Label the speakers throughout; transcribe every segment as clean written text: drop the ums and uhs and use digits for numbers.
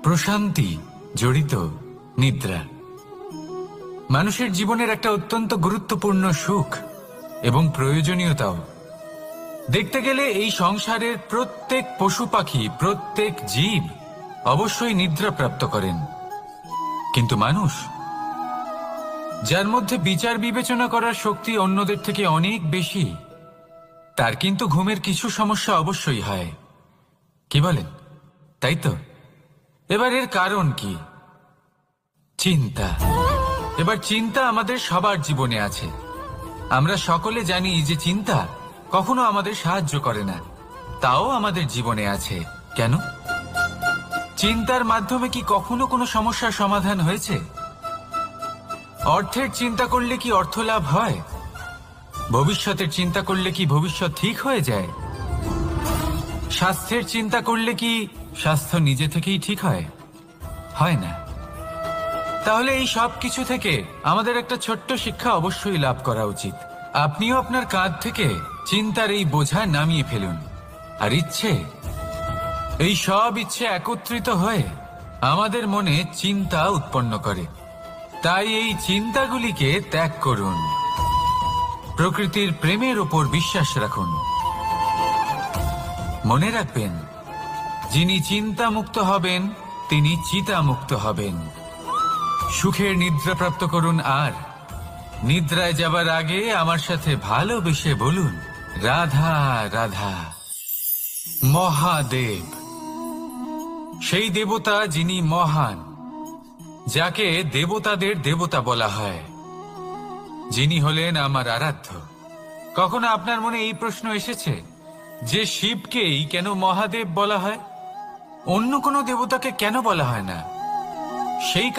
Speaker 1: প্রশান্তি জড়িত নিদ্রা মানুষের জীবনের একটা অত্যন্ত গুরুত্বপূর্ণ সুখ এবং প্রয়োজনীয়তাও। দেখতে গেলে এই সংসারের প্রত্যেক পশু পাখি, প্রত্যেক জীব অবশ্যই নিদ্রা প্রাপ্ত করেন, কিন্তু মানুষ, যার মধ্যে বিচার বিবেচনা করার শক্তি অন্যদের থেকে অনেক বেশি, তার কিন্তু ঘুমের কিছু সমস্যা অবশ্যই হয়। কি বলেন, তাই তো? এবার এর কারণ কি? চিন্তা। এবার চিন্তা আমাদের সবার জীবনে আছে। আমরা সকলে জানি যে চিন্তা কখনো আমাদের সাহায্য করে না, তাও আমাদের জীবনে আছে। কেন? চিন্তার মাধ্যমে কি কখনো কোনো সমস্যার সমাধান হয়েছে? অর্থের চিন্তা করলে কি অর্থ লাভ হয়? ভবিষ্যতের চিন্তা করলে কি ভবিষ্যৎ ঠিক হয়ে যায়? স্বাস্থ্যের চিন্তা করলে কি স্বাস্থ্য নিজে থেকেই ঠিক হয়? হয় না। তাহলে এই সব কিছু থেকে আমাদের একটা ছোট্ট শিক্ষা অবশ্যই লাভ করা উচিত। আপনিও আপনার কাঁধ থেকে চিন্তার এই বোঝা নামিয়ে ফেলুন। আর এই সব ইচ্ছে একত্রিত হয়ে আমাদের মনে চিন্তা উৎপন্ন করে। তাই এই চিন্তাগুলিকে ত্যাগ করুন। প্রকৃতির প্রেমের ওপর বিশ্বাস রাখুন। মনে রাখবেন, যিনি চিন্তামুক্ত হবেন তিনি চিতামুক্ত হবেন। সুখের নিদ্রা প্রাপ্ত করুন, আর নিদ্রায় যাবার আগে আমার সাথে ভালোবেসে বলুন, রাধা রাধা। মহাদেব, সেই দেবতা যিনি মহান, যাকে দেবতাদের দেবতা বলা হয়, যিনি হলেন আমার আরাধ্য। কখনো আপনার মনে এই প্রশ্ন এসেছে যে শিবকেই কেন মহাদেব বলা হয়, অন্য কোনো দেবতাকে কেন বলা হয় না? সেই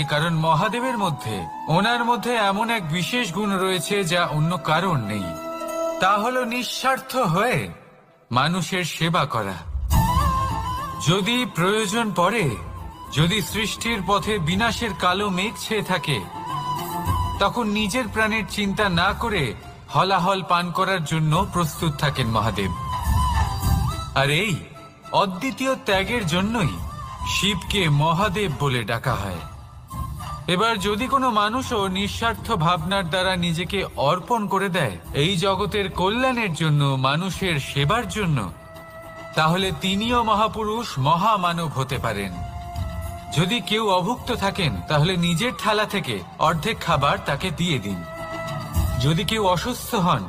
Speaker 1: কারণ মহাদেবের মধ্যে, ওনার মধ্যে এমন এক বিশেষ গুণ রয়েছে যা অন্য কারণ নেই। তা হলো নিঃস্বার্থ হয়ে মানুষের সেবা করা। যদি প্রয়োজন পড়ে, যদি সৃষ্টির পথে বিনাশের কালো মেঘ ছেয়ে থাকে, তখন নিজের প্রাণের চিন্তা না করে হলাহল পান করার জন্য প্রস্তুত থাকেন মহাদেব। আর এই অদ্বিতীয় ত্যাগের জন্যই শিবকে মহাদেব বলে ডাকা হয়। এবার যদি কোনো মানুষও নিঃস্বার্থ ভাবনার দ্বারা নিজেকে অর্পণ করে দেয় এই জগতের কল্যাণের জন্য, মানুষের সেবার জন্য, তাহলে তিনিও মহাপুরুষ, মহামানব হতে পারেন। যদি কেউ অভুক্ত থাকেন, তাহলে নিজের থালা থেকে অর্ধেক খাবার তাকে দিয়ে দিন। যদি কেউ অসুস্থ হন,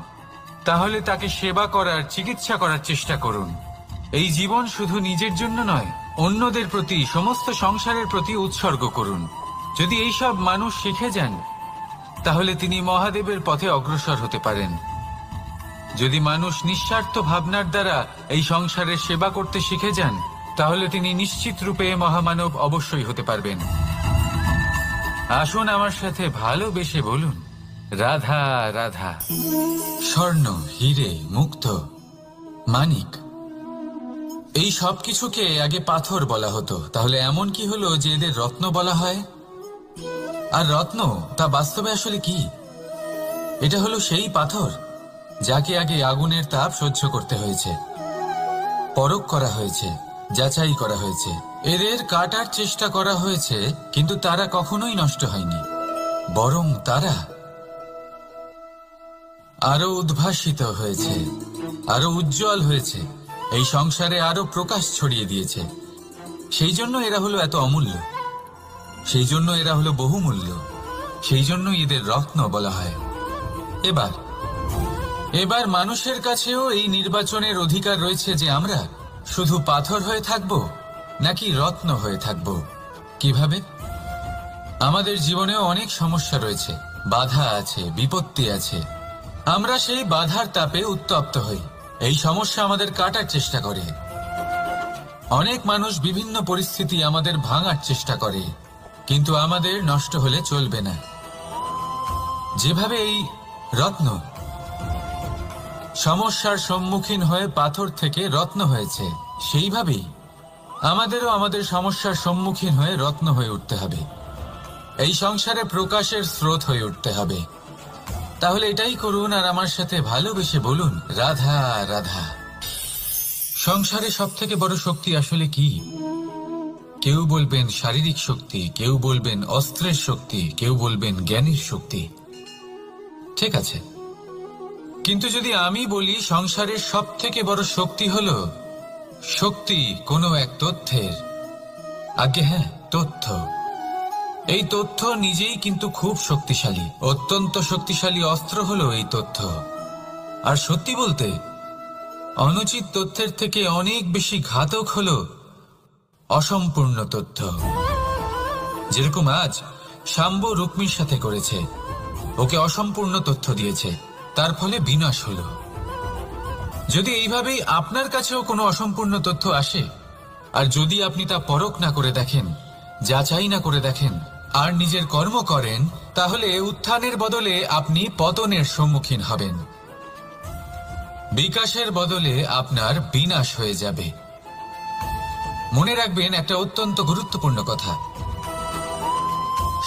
Speaker 1: তাহলে তাকে সেবা করার, চিকিৎসা করার চেষ্টা করুন। এই জীবন শুধু নিজের জন্য নয়, অন্যদের প্রতি, সমস্ত সংসারের প্রতি উৎসর্গ করুন। যদি এইসব মানুষ শিখে যান, তাহলে তিনি মহাদেবের পথে অগ্রসর হতে পারেন। যদি মানুষ নিঃস্বার্থ ভাবনার দ্বারা এই সংসারের সেবা করতে শিখে যান, তাহলে তিনি নিশ্চিত রূপে মহামানব অবশ্যই হতে পারবেন। আসুন আমার সাথে ভালোবেসে বলুন, রাধা রাধা। স্বর্ণ, হিরে, মুক্ত, মানিক, এই সব কিছুকে আগে পাথর বলা হতো। তাহলে এমন কি হলো যে এদের রত্ন বলা হয়? আর রত্ন তা বাস্তবে আসলে কি? এটা হলো সেই পাথর যাকে আগে আগুনের তাপ সহ্য করতে হয়েছে, পরখ করা হয়েছে, যাচাই করা হয়েছে, এদের কাটার চেষ্টা করা হয়েছে, কিন্তু তারা কখনোই নষ্ট হয়নি, বরং তারা আরো উদ্ভাসিত হয়েছে, আরো উজ্জ্বল হয়েছে, এই সংসারে আরো প্রকাশ ছড়িয়ে দিয়েছে। সেই জন্য এরা হলো এত অমূল্য, সেই জন্য এরা হলো বহুমূল্য, সেই জন্য এদের রত্ন বলা হয়। এবার মানুষের কাছেও এই নির্বাচনের অধিকার রয়েছে যে আমরা শুধু পাথর হয়ে থাকব নাকি রত্ন হয়ে থাকব। কিভাবে? আমাদের জীবনেও অনেক সমস্যা রয়েছে, বাধা আছে, বিপত্তি আছে। আমরা সেই বাধার তাপে উত্তপ্ত হই, এই সমস্যা আমাদের কাটার চেষ্টা করে। অনেক মানুষ বিভিন্ন পরিস্থিতি আমাদের ভাঙার চেষ্টা করে, কিন্তু আমাদের নষ্ট হলে চলবে না। যেভাবে এই রত্ন সমস্যার সম্মুখীন হয়ে পাথর থেকে রত্ন হয়েছে, সেইভাবেই আমাদেরও আমাদের সমস্যার সম্মুখীন হয়ে রত্ন হয়ে উঠতে হবে, এই সংসারে প্রকাশের স্রোত হয়ে উঠতে হবে। তাহলে এটাই করুন আর আমার সাথে ভালোবেসে বলুন, রাধা রাধা। সংসারে সব থেকে বড় শক্তি আসলে কি? কেউ বলবেন শারীরিক শক্তি, কেউ বলবেন অস্ত্রের শক্তি, কেউ বলবেন জ্ঞানের শক্তি। ঠিক আছে, কিন্তু যদি আমি বলি সংসারের সব থেকে বড় শক্তি হল শক্তি কোনো এক তথ্যের, আজ্ঞে হ্যাঁ, তথ্য। এই তথ্য নিজেই কিন্তু খুব শক্তিশালী, অত্যন্ত শক্তিশালী অস্ত্র হলো এই তথ্য। আর সত্যি বলতে অনুচিত তথ্যের থেকে অনেক বেশি ঘাতক হলো অসম্পূর্ণ তথ্য। যেরকম আজ শাম্ব রুক্মির সাথে করেছে, ওকে অসম্পূর্ণ তথ্য দিয়েছে, তার ফলে বিনাশ হলো। যদি এইভাবেই আপনার কাছেও কোনো অসম্পূর্ণ তথ্য আসে, আর যদি আপনি তা পরখ না করে দেখেন, যাচাই না করে দেখেন, আর নিজের কর্ম করেন, তাহলে উত্থানের বদলে আপনি পতনের সম্মুখীন হবেন। বিকাশের বদলে আপনার বিনাশ হয়ে যাবে। মনে রাখবেন একটা অত্যন্ত গুরুত্বপূর্ণ কথা,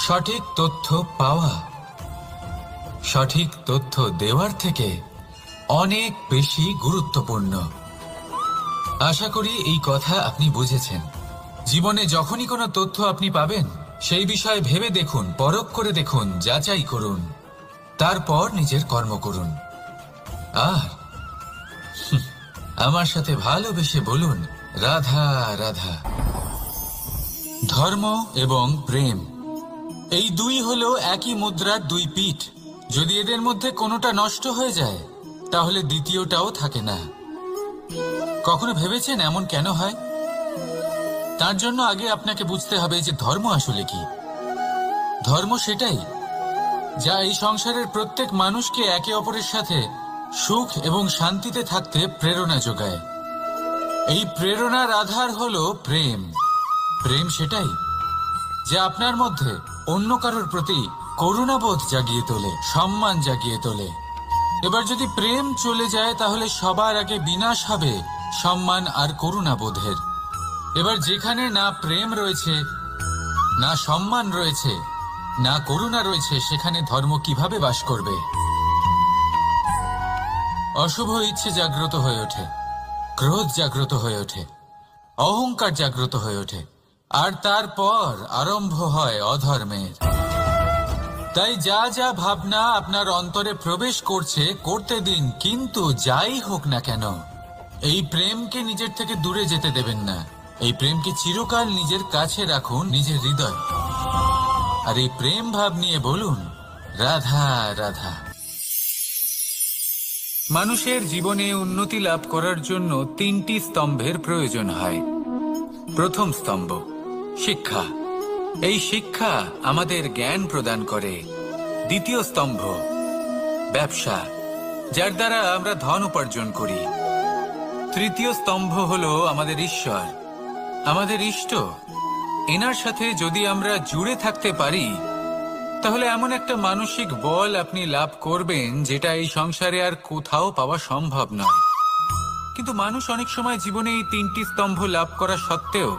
Speaker 1: সঠিক তথ্য পাওয়া সঠিক তথ্য দেওয়ার থেকে অনেক বেশি গুরুত্বপূর্ণ। আশা করি এই কথা আপনি বুঝেছেন। জীবনে যখনই কোনো তথ্য আপনি পাবেন, সেই বিষয়ে ভেবে দেখুন, পরখ করে দেখুন, যাচাই করুন, তারপর নিজের কর্ম করুন। আর আমার সাথে ভালোবেসে বলুন, রাধা রাধা। ধর্ম এবং প্রেম, এই দুই হলো একই মুদ্রার দুই পিঠ। যদি এদের মধ্যে কোনোটা নষ্ট হয়ে যায়, তাহলে দ্বিতীয়টাও থাকে না। কখনো ভেবেছেন এমন কেন হয়? তার জন্য আগে আপনাকে বুঝতে হবে যে ধর্ম আসলে কি। ধর্ম সেটাই যা এই সংসারের প্রত্যেক মানুষকে একে অপরের সাথে সুখ এবং শান্তিতে থাকতে প্রেরণা যোগায়। এই প্রেরণার আধার হলো প্রেম। প্রেম সেটাই যা আপনার মধ্যে অন্য কারোর প্রতি করুণাবোধ জাগিয়ে তোলে, সম্মান জাগিয়ে তোলে। এবার যদি প্রেম চলে যায়, তাহলে সবার আগে বিনাশ হবে সম্মান আর করুণাবোধের। এবার যেখানে না প্রেম রয়েছে, না সম্মান রয়েছে, না করুণা রয়েছে, সেখানে ধর্ম কিভাবে বাস করবে? অশুভ ইচ্ছে জাগ্রত হয়ে ওঠে, ক্রোধ জাগ্রত হয়ে ওঠে, অহংকার জাগ্রত হয়ে ওঠে, আর তারপর আরম্ভ হয় অধর্মের। তাই যা যা ভাবনা আপনার অন্তরে প্রবেশ করছে করতে দিন, কিন্তু যাই হোক না কেন, এই প্রেমকে নিজের থেকে দূরে যেতে দেবেন না। এই প্রেমকে চিরকাল নিজের কাছে রাখুন, নিজের হৃদয়। আর এই প্রেম ভাব নিয়ে বলুন, রাধা রাধা। মানুষের জীবনে উন্নতি লাভ করার জন্য তিনটি স্তম্ভের প্রয়োজন হয়। প্রথম স্তম্ভ শিক্ষা। এই শিক্ষা আমাদের জ্ঞান প্রদান করে। দ্বিতীয় স্তম্ভ ব্যবসা, যার দ্বারা আমরা ধন উপার্জন করি। তৃতীয় স্তম্ভ হলো আমাদের ঈশ্বর, আমাদের ইষ্ট। এনার সাথে যদি আমরা জুড়ে থাকতে পারি, তাহলে এমন একটা মানসিক বল আপনি লাভ করবেন যেটা এই সংসারে আর কোথাও পাওয়া সম্ভব নয়। কিন্তু মানুষ অনেক সময় জীবনে এই তিনটি স্তম্ভ লাভ করা সত্ত্বেও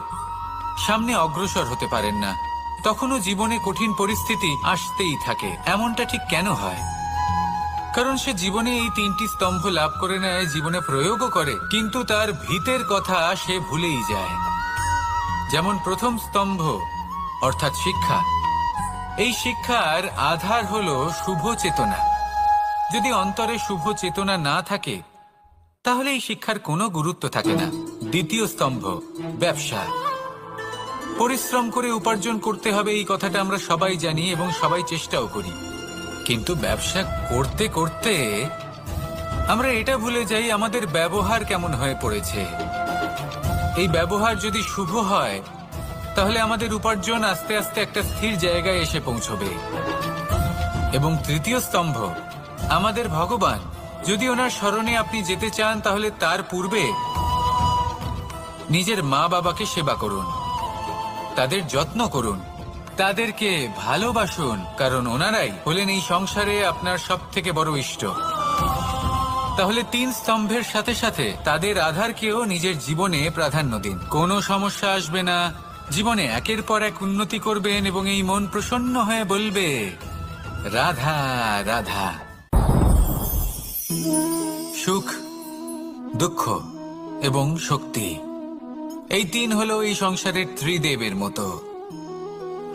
Speaker 1: সামনে অগ্রসর হতে পারেন না। তখনও জীবনে কঠিন পরিস্থিতি আসতেই থাকে। এমনটা ঠিক কেন হয়? কারণ সে জীবনে এই তিনটি স্তম্ভ লাভ করে নেয়, জীবনে প্রয়োগও করে, কিন্তু তার ভিতের কথা সে ভুলেই যায়। যেমন প্রথম স্তম্ভ অর্থাৎ শিক্ষা। এই শিক্ষার আধার হলো শুভ চেতনা। যদি অন্তরে শুভ চেতনা না থাকে, তাহলে এই শিক্ষার কোনো গুরুত্ব থাকে না। দ্বিতীয় স্তম্ভ ব্যবসা। পরিশ্রম করে উপার্জন করতে হবে, এই কথাটা আমরা সবাই জানি এবং সবাই চেষ্টাও করি। কিন্তু ব্যবসা করতে করতে আমরা এটা ভুলে যাই আমাদের ব্যবহার কেমন হয়ে পড়েছে। এই ব্যবহার যদি শুভ হয়, তাহলে আমাদের উপার্জন আস্তে আস্তে একটা স্থির জায়গায় এসে পৌঁছবে। এবং তৃতীয় স্তম্ভ আমাদের ভগবান। যদি ওনার স্মরণে আপনি যেতে চান, তাহলে তার পূর্বে নিজের মা বাবাকে সেবা করুন, তাদের যত্ন করুন, তাদেরকে ভালোবাসুন, কারণ ওনারাই হলেন এই সংসারে আপনার সব থেকে বড় ইষ্ট। তাহলে তিন স্তম্ভের সাথে সাথে তাদের আধারকেও নিজের জীবনে প্রাধান্য দিন। কোনো সমস্যা আসবে না, জীবনে একের পর এক উন্নতি করবেন এবং এই মন প্রসন্ন হয়ে বলবে, রাধা রাধা। সুখ, দুঃখ এবং শক্তি এই তিন হলো এই সংসারের ত্রিদেবের মতো।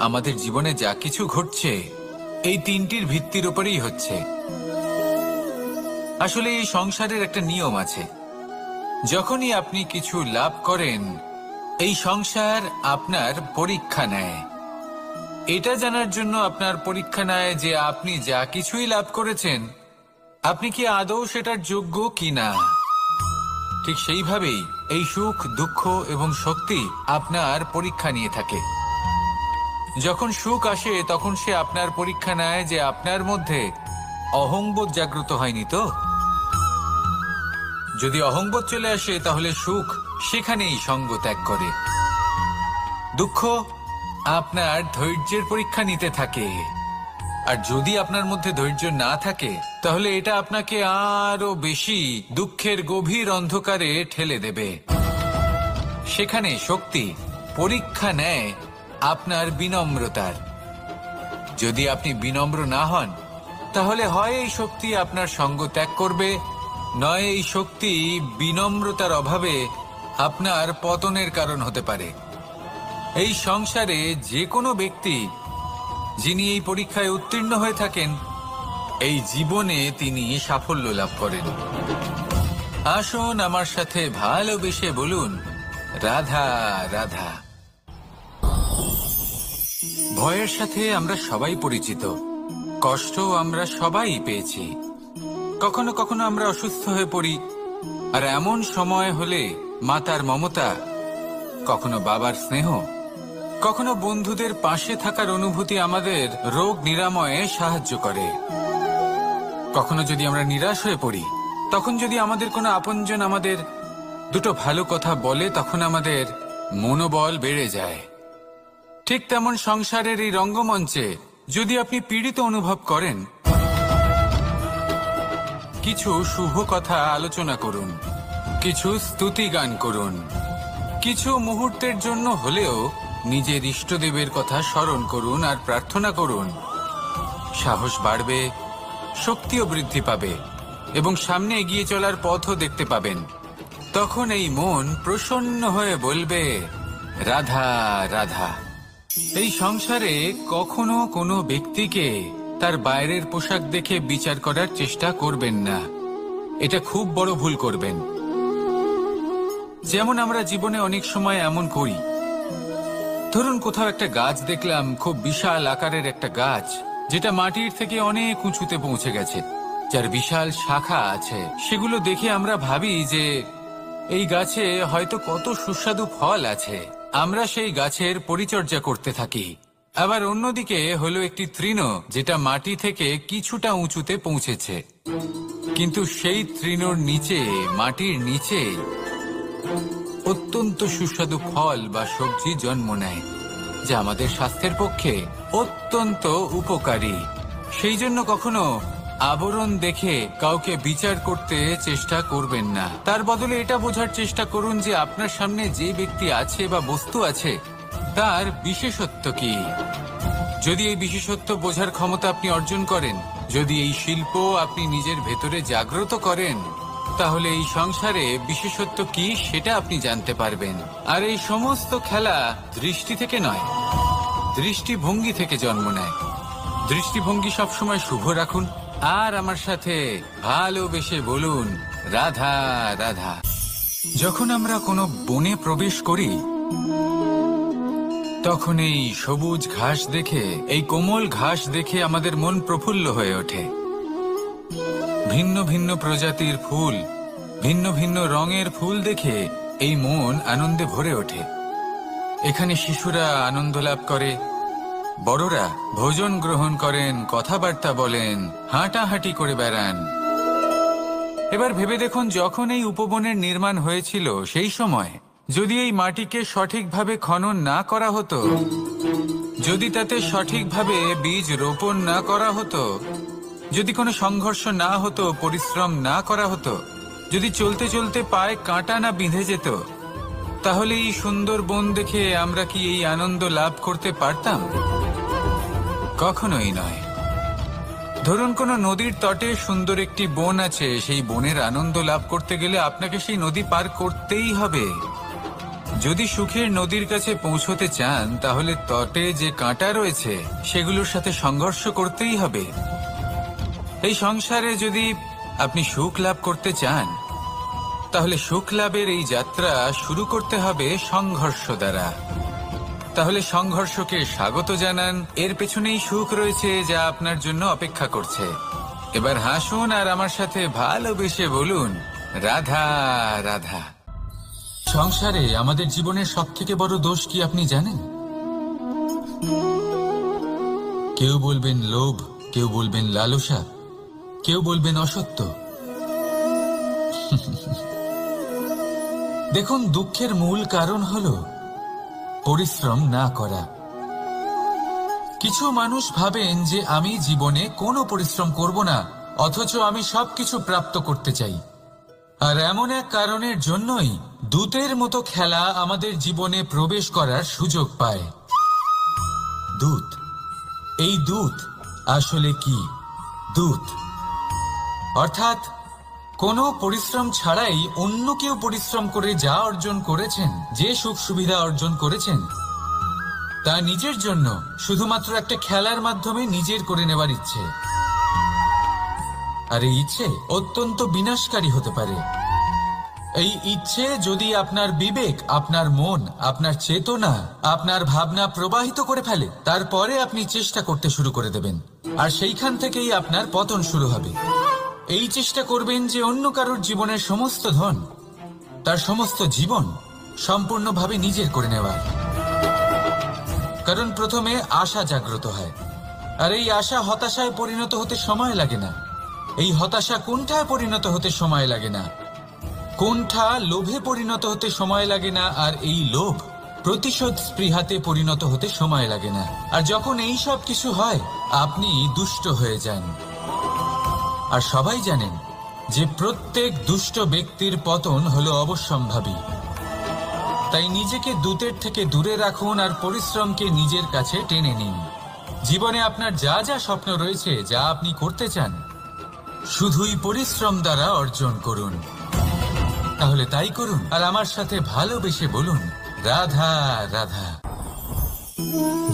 Speaker 1: আমাদের জীবনে যা কিছু ঘটছে এই তিনটির ভিত্তির উপরেই হচ্ছে। আসলে এই সংসারের একটা নিয়ম আছে, যখনই আপনি কিছু লাভ করেন এই সংসার আপনার পরীক্ষা নেয়। এটা জানার জন্য আপনার পরীক্ষা নেয় যে আপনি যা কিছুই লাভ করেছেন আপনি কি আদৌ সেটার যোগ্য কিনা। ঠিক সেইভাবেই এই সুখ, দুঃখ এবং শক্তি আপনার পরীক্ষা নিয়ে থাকে। যখন সুখ আসে তখন সে আপনার পরীক্ষা নেয় যে আপনার মধ্যে অহংবোধ জাগ্রত হয়নি তো। যদি অহংবোধ চলে আসে তাহলে সুখ সেখানেই সঙ্গ ত্যাগ করে। দুঃখ আপনার ধৈর্যের পরীক্ষা নিতে থাকে, আর যদি আপনার মধ্যে ধৈর্য না থাকে তাহলে এটা আপনাকে আরো বেশি দুঃখের গভীর অন্ধকারে ঠেলে দেবে। সেখানে শক্তি পরীক্ষা নেয় আপনার বিনম্রতার। যদি আপনি বিনম্র না হন তাহলে হয় এই শক্তি আপনার সঙ্গ ত্যাগ করবে, নয় এই শক্তি বিনম্রতার অভাবে আপনার পতনের কারণ হতে পারে। এই সংসারে যে কোনো ব্যক্তি যিনি এই পরীক্ষায় উত্তীর্ণ হয়ে থাকেন এই জীবনে তিনি সাফল্য লাভ করেন। আসুন আমার সাথে ভালোবেসে বলুন, রাধা রাধা। ভয়ের সাথে আমরা সবাই পরিচিত, কষ্ট আমরা সবাই পেয়েছি। কখনো কখনো আমরা অসুস্থ হয়ে পড়ি, আর এমন সময় হলে মাতার মমতা, কখনো বাবার স্নেহ, কখনো বন্ধুদের পাশে থাকার অনুভূতি আমাদের রোগ নিরাময়ে সাহায্য করে। কখনো যদি আমরা নিরাশ হয়ে পড়ি, তখন যদি আমাদের কোনো আপনজন আমাদের দুটো ভালো কথা বলে তখন আমাদের মনোবল বেড়ে যায়। ঠিক তেমন সংসারের এই রঙ্গমঞ্চে যদি আপনি পীড়িত অনুভব করেন, কিছু শুভ কথা আলোচনা করুন, কিছু স্তুতি গান করুন, কিছু মুহূর্তের জন্য হলেও নিজের ইষ্টদেবের কথা স্মরণ করুন আর প্রার্থনা করুন। সাহস বাড়বে, শক্তিও বৃদ্ধি পাবে এবং সামনে এগিয়ে চলার পথও দেখতে পাবেন। তখন এই মন প্রসন্ন হয়ে বলবে, রাধা রাধা। এই সংসারে কখনো কোনো ব্যক্তিকে তার বাইরের পোশাক দেখে বিচার করার চেষ্টা করবেন না, এটা খুব বড় ভুল করবেন। যেমন আমরা জীবনে অনেক সময় এমন করি, ধরুন কোথাও একটা গাছ দেখলাম, খুব বিশাল আকারের একটা গাছ যেটা মাটির থেকে অনেক উঁচুতে পৌঁছে গেছে, যার বিশাল শাখা আছে। সেগুলো দেখে আমরা ভাবি যে এই গাছে হয়তো কত সুস্বাদু ফল আছে, আমরা সেই গাছের পরিচর্যা করতে থাকি। আবার অন্যদিকে হলো একটি তৃণ যেটা মাটি থেকে কিছুটা উঁচুতে পৌঁছেছে, কিন্তু সেই তৃণর নিচে, মাটির নিচে অত্যন্ত সুস্বাদু ফল বা সবজি জন্ম নেয়, যা আমাদের স্বাস্থ্যের পক্ষে অত্যন্ত উপকারী। সেই জন্য কখনো আবরণ দেখে কাউকে বিচার করতে চেষ্টা করবেন না। তার বদলে এটা বোঝার চেষ্টা করুন যে আপনার সামনে যে ব্যক্তি আছে বা বস্তু আছে তার বিশেষত্ব কি। যদি এই বিশেষত্ব বোঝার ক্ষমতা আপনি অর্জন করেন, যদি এই শিল্প আপনি নিজের ভেতরে জাগ্রত করেন, তাহলে এই সংসারে বিশেষত্ব কি সেটা আপনি জানতে পারবেন। আর এই সমস্ত খেলা দৃষ্টি থেকে নয়, দৃষ্টিভঙ্গি থেকে জন্ম নেয়। দৃষ্টিভঙ্গি সবসময় শুভ রাখুন আর আমার সাথে ভালোবেসে বলুন, রাধা রাধা। যখন আমরা কোনো বনে প্রবেশ করি তখন এই সবুজ ঘাস দেখে, এই কোমল ঘাস দেখে আমাদের মন প্রফুল্ল হয়ে ওঠে। ভিন্ন ভিন্ন প্রজাতির ফুল, ভিন্ন ভিন্ন রঙের ফুল দেখে এই মন আনন্দে ভরে ওঠে। এখানে শিশুরা আনন্দ লাভ করে, বড়রা ভোজন গ্রহণ করেন, কথাবার্তা বলেন, হাঁটাহাঁটি করে বেড়ান। এবার ভেবে দেখুন, যখন এই উপবনের নির্মাণ হয়েছিল সেই সময় যদি এই মাটিকে সঠিকভাবে খনন না করা হতো, যদি তাতে সঠিকভাবে বীজ রোপণ না করা হতো, যদি কোনো সংঘর্ষ না হতো, পরিশ্রম না করা হতো, যদি চলতে চলতে পায়ে কাঁটা না বিঁধে যেত, তাহলে এই সুন্দর বন দেখে আমরা কি এই আনন্দ লাভ করতে পারতাম? কখনোই নয়। ধরুন কোনো নদীর তটে সুন্দর একটি বন আছে, সেই বনের আনন্দ লাভ করতে গেলে আপনাকে সেই নদী পার করতেই হবে। যদি সুখের নদীর কাছে পৌঁছতে চান তাহলে তটে যে কাঁটা রয়েছে সেগুলোর সাথে সংঘর্ষ করতেই হবে। এই সংসারে যদি আপনি সুখ লাভ করতে চান তাহলে সুখ লাভের এই যাত্রা শুরু করতে হবে সংঘর্ষ দ্বারা। তাহলে সংঘর্ষকে স্বাগত জানান, এর পেছনেই সুখ রয়েছে যা আপনার জন্য অপেক্ষা করছে। এবার হাসুন আর আমার সাথে ভালোবেসে বলুন, রাধা রাধা। সংসারে আমাদের জীবনের সবথেকে বড় দোষ কি আপনি জানেন? কেউ বলবেন লোভ, কেউ বলবেন লালসা, কেউ বলবেন অসত্য। দেখুন, দুঃখের মূল কারণ হলো পরিশ্রম না করা। কিছু মানুষ ভাবেন যে আমি জীবনে কোনো পরিশ্রম করব না, অথচ আমি সবকিছু প্রাপ্ত করতে চাই। আর এমন এক কারণের জন্যই দূতের মতো খেলা আমাদের জীবনে প্রবেশ করার সুযোগ পায়। দূত, এই দূত আসলে কি? দূত অর্থাৎ কোনো পরিশ্রম ছাড়াই অন্য কেউ পরিশ্রম করে যা অর্জন করেছেন, যে সুখ সুবিধা অর্জন করেছেন, তা নিজের জন্য শুধুমাত্র একটা খেলার মাধ্যমে নিজের করে নেবার ইচ্ছে। আর এই ইচ্ছে অত্যন্ত বিনাশকারী হতে পারে। এই ইচ্ছে যদি আপনার বিবেক, আপনার মন, আপনার চেতনা, আপনার ভাবনা প্রবাহিত করে ফেলে, তারপরে আপনি চেষ্টা করতে শুরু করে দেবেন, আর সেইখান থেকেই আপনার পতন শুরু হবে। এই চেষ্টা করবেন যে অন্য কারোর জীবনের সমস্ত ধন, তার সমস্ত জীবন সম্পূর্ণভাবে নিজের করে নেওয়ার। কারণ প্রথমে আশা জাগ্রত হয়, আর এই আশা হতাশায় পরিণত হতে সময় লাগে না। এই হতাশা কুণ্ঠায় পরিণত হতে সময় লাগে না, কুণ্ঠা লোভে পরিণত হতে সময় লাগে না, আর এই লোভ প্রতিশোধ স্পৃহাতে পরিণত হতে সময় লাগে না। আর যখন এই সব কিছু হয়, আপনি দুষ্ট হয়ে যান। আর সবাই জানেন যে প্রত্যেক দুষ্ট ব্যক্তির পতন হলো অবশ্যম্ভাবী। তাই নিজেকে দূতের থেকে দূরে রাখুন আর পরিশ্রমকে নিজের কাছে টেনে নিন। জীবনে আপনার যা যা স্বপ্ন রয়েছে, যা আপনি করতে চান, শুধুই পরিশ্রম দ্বারা অর্জন করুন। তাহলে তাই করুন আর আমার সাথে ভালোবেসে বলুন, রাধা রাধা।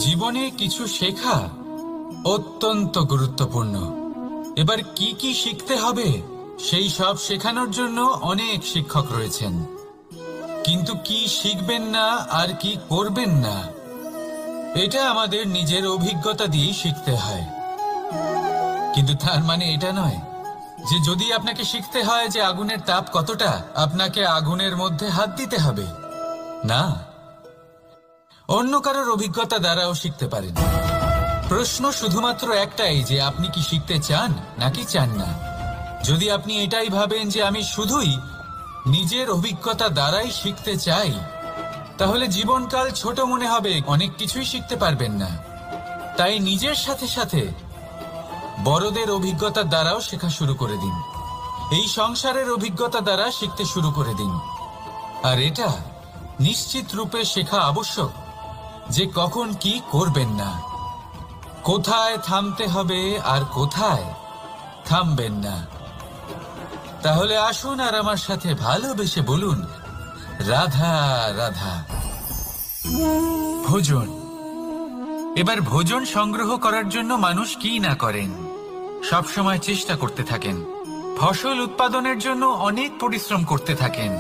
Speaker 1: জীবনে কিছু শেখা অত্যন্ত গুরুত্বপূর্ণ। এবার কি কি শিখতে হবে সেই সব শেখানোর জন্য অনেক শিক্ষক রয়েছেন, কিন্তু কি শিখবেন না আর কি করবেন না, এটা আমাদের নিজের অভিজ্ঞতা দিয়ে শিখতে হয়। কিন্তু তার মানে এটা নয় যে যদি আপনাকে শিখতে হয় যে আগুনের তাপ কতটা, আপনাকে আগুনের মধ্যে হাত দিতে হবে। না, অন্য কারোর অভিজ্ঞতা দ্বারাও শিখতে পারেন। প্রশ্ন শুধুমাত্র একটাই যে আপনি কি শিখতে চান নাকি চান না। যদি আপনি এটাই ভাবেন যে আমি শুধুই নিজের অভিজ্ঞতা দ্বারাই শিখতে চাই, তাহলে জীবনকাল ছোট মনে হবে, অনেক কিছুই শিখতে পারবেন না। তাই নিজের সাথে সাথে বড়দের অভিজ্ঞতা দ্বারাও শেখা শুরু করে দিন। এই সংসারের অভিজ্ঞতা দ্বারা শিখতে শুরু করে দিন। আর এটা নিশ্চিত রূপে শেখা আবশ্যক যে কখন কি করবেন না, কোথায় থামতে হবে আর কোথায় থামবেন না। তাহলে আসুন আর আমার সাথে ভালোবেসে বলুন, রাধা রাধা। ভোজন। এবার ভোজন সংগ্রহ করার জন্য মানুষ কি না করেন, সব সময় চেষ্টা করতে থাকেন। ফসল উৎপাদনের জন্য অনেক পরিশ্রম করতে থাকেন,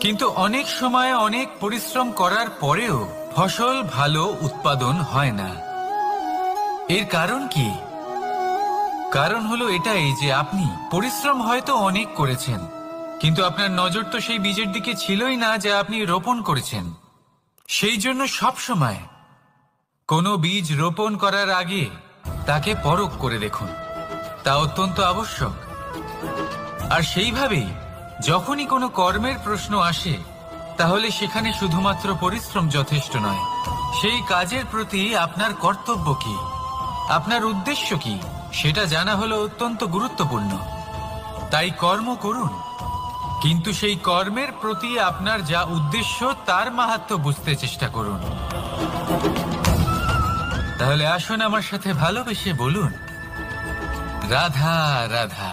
Speaker 1: কিন্তু অনেক সময় অনেক পরিশ্রম করার পরেও ফসল ভালো উৎপাদন হয় না। এর কারণ কি? কারণ হলো এটাই যে আপনি পরিশ্রম হয়তো অনেক করেছেন, কিন্তু আপনার নজর তো সেই বীজের দিকে ছিলই না যা আপনি রোপণ করেছেন। সেই জন্য সব সময় কোনো বীজ রোপণ করার আগে তাকে পরখ করে দেখুন, তা অত্যন্ত আবশ্যক। আর সেইভাবেই যখনই কোনো কর্মের প্রশ্ন আসে, তাহলে সেখানে শুধুমাত্র পরিশ্রম যথেষ্ট নয়। সেই কাজের প্রতি আপনার কর্তব্য কি, আপনার উদ্দেশ্য কি, সেটা জানা হলো অত্যন্ত গুরুত্বপূর্ণ। তাই কর্ম করুন, কিন্তু সেই কর্মের প্রতি আপনার যা উদ্দেশ্য তার মাহাত্ম্য বুঝতে চেষ্টা করুন। তাহলে আসুন আমার সাথে ভালোবেসে বলুন, রাধা রাধা।